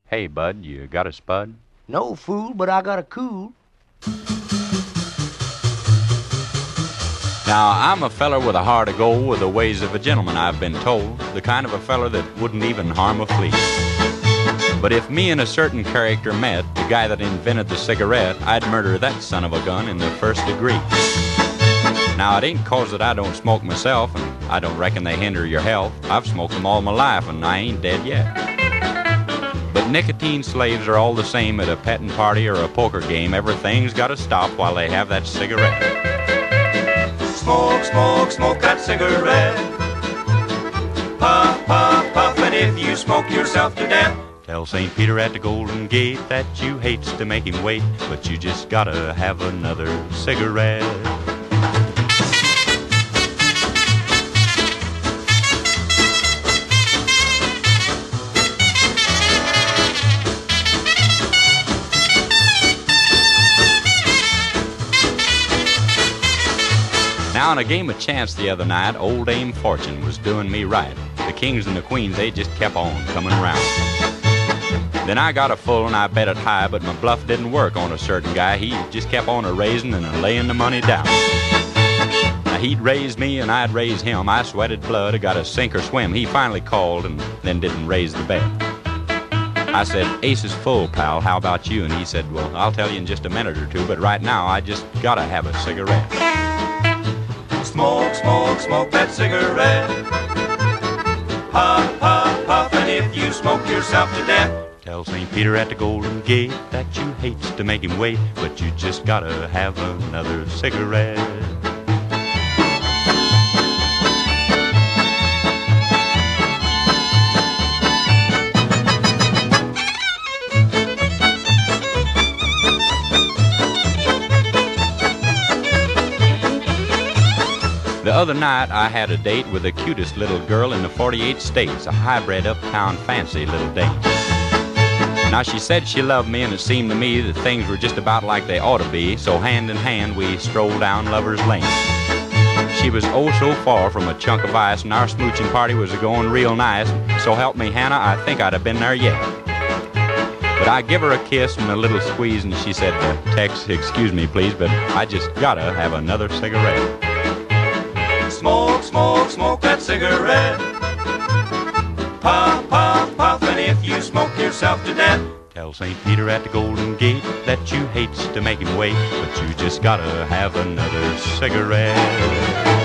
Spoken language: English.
Hey, bud, you got a spud? No, fool, but I got a cool. Now, I'm a feller with a heart of gold, with the ways of a gentleman, I've been told. The kind of a feller that wouldn't even harm a flea. But if me and a certain character met, the guy that invented the cigarette, I'd murder that son of a gun in the first degree. Now, it ain't 'cause that I don't smoke myself, and I don't reckon they hinder your health. I've smoked them all my life, and I ain't dead yet. But nicotine slaves are all the same at a petting party or a poker game. Everything's gotta stop while they have that cigarette. Smoke, smoke, smoke that cigarette. Puff, puff, puff, and if you smoke yourself to death. Tell St. Peter at the Golden Gate that you hates to make him wait, but you just gotta have another cigarette. Now, in a game of chance the other night, old Dame Fortune was doing me right. The kings and the queens, they just kept on coming around. Then I got a full and I bet it high, but my bluff didn't work on a certain guy. He just kept on a-raising and a-laying the money down. Now, he'd raise me and I'd raise him. I sweated blood, I got to sink or swim. He finally called and then didn't raise the bet. I said, "Ace is full, pal, how about you?" And he said, "Well, I'll tell you in just a minute or two, but right now I just gotta have a cigarette." Smoke, smoke, smoke that cigarette. Puff, puff, puff, and if you smoke yourself to death. Tell St. Peter at the Golden Gate that you hates to make him wait, but you just gotta have another cigarette. The other night I had a date with the cutest little girl in the 48 states, a hybrid uptown fancy little dame. Now she said she loved me, and it seemed to me that things were just about like they ought to be, so hand in hand we strolled down Lover's Lane. She was oh so far from a chunk of ice, and our smooching party was going real nice. So help me, Hannah, I think I'd have been there yet. But I give her a kiss and a little squeeze, and she said, "Tex, excuse me please, but I just gotta have another cigarette." Smoke, smoke, smoke that cigarette. Puff, puff, puff, and if you smoke yourself to death. Tell St. Peter at the Golden Gate that you hates to make him wait, but you just gotta have another cigarette.